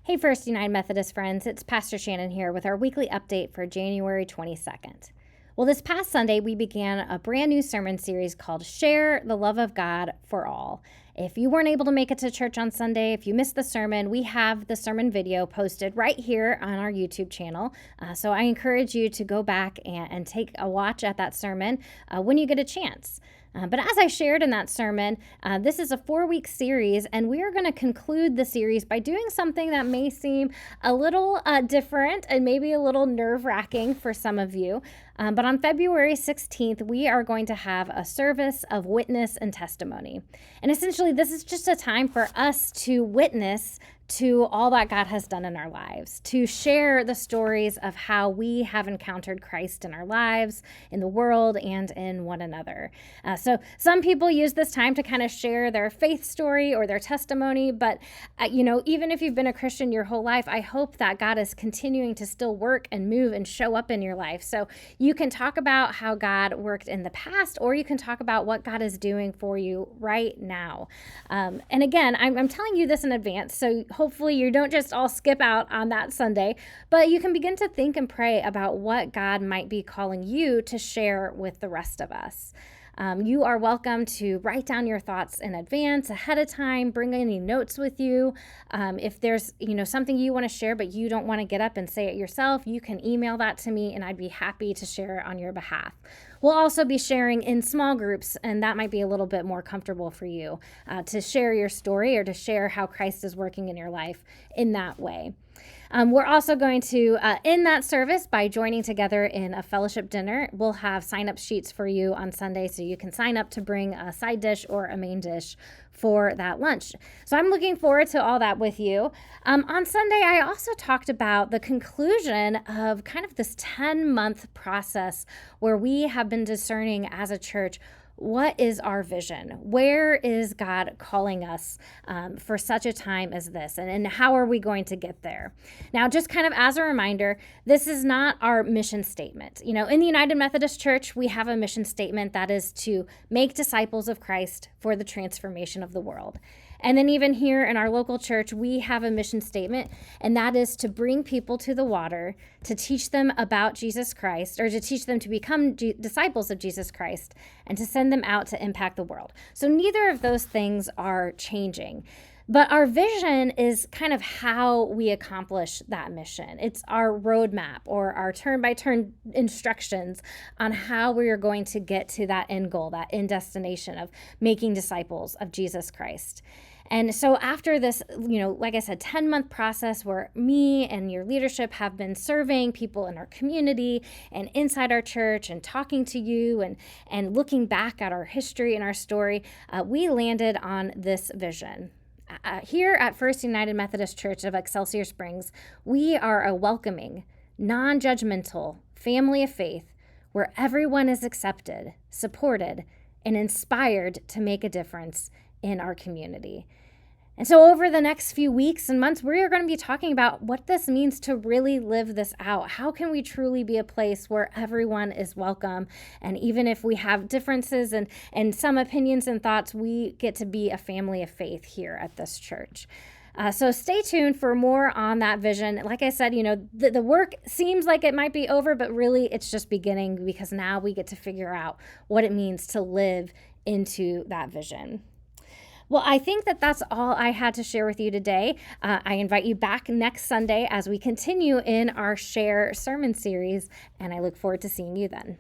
Hey, First United Methodist friends, it's Pastor Shannon here with our weekly update for January 22nd. Well, this past Sunday, we began a brand new sermon series called Share the Love of God for All. If you weren't able to make it to church on Sunday, if you missed the sermon, we have the sermon video posted right here on our YouTube channel. So I encourage you to go back and take a watch at that sermon when you get a chance. But as I shared in that sermon, this is a 4-week series, and we are going to conclude the series by doing something that may seem a little different and maybe a little nerve-wracking for some of you. But on February 16th, we are going to have a service of witness and testimony. And essentially, this is just a time for us to witness to all that God has done in our lives, to share the stories of how we have encountered Christ in our lives, in the world, and in one another. So some people use this time to kind of share their faith story or their testimony, but even if you've been a Christian your whole life, I hope that God is continuing to still work and move and show up in your life. So you can talk about how God worked in the past, or you can talk about what God is doing for you right now. And again, I'm telling you this in advance, so hopefully you don't just all skip out on that Sunday, but you can begin to think and pray about what God might be calling you to share with the rest of us. You are welcome to write down your thoughts in advance, ahead of time, bring any notes with you. If there's something you want to share but you don't want to get up and say it yourself, you can email that to me and I'd be happy to share it on your behalf. We'll also be sharing in small groups, and that might be a little bit more comfortable for you to share your story or to share how Christ is working in your life in that way. We're also going to end that service by joining together in a fellowship dinner. We'll have sign-up sheets for you on Sunday, so you can sign up to bring a side dish or a main dish for that lunch. So I'm looking forward to all that with you. On Sunday, I also talked about the conclusion of kind of this 10-month process where we have been discerning as a church, what is our vision? Where is God calling us for such a time as this? And how are we going to get there? Now, just kind of as a reminder, this is not our mission statement. In the United Methodist Church, we have a mission statement that is to make disciples of Christ for the transformation of the world. And then even here in our local church, we have a mission statement, and that is to bring people to the water, to teach them about Jesus Christ, or to teach them to become disciples of Jesus Christ, and to send them out to impact the world. So neither of those things are changing. But our vision is kind of how we accomplish that mission. It's our roadmap or our turn-by-turn instructions on how we are going to get to that end goal, that end destination of making disciples of Jesus Christ. And so after this, like I said, 10-month process where me and your leadership have been serving people in our community and inside our church and talking to you and looking back at our history and our story, we landed on this vision. Here at First United Methodist Church of Excelsior Springs, we are a welcoming, non-judgmental family of faith where everyone is accepted, supported, and inspired to make a difference in our community. And so over the next few weeks and months, we are going to be talking about what this means to really live this out. How can we truly be a place where everyone is welcome? And even if we have differences and some opinions and thoughts, we get to be a family of faith here at this church. So stay tuned for more on that vision. Like I said, the work seems like it might be over, but really it's just beginning, because now we get to figure out what it means to live into that vision. Well, I think that that's all I had to share with you today. I invite you back next Sunday as we continue in our Share sermon series, and I look forward to seeing you then.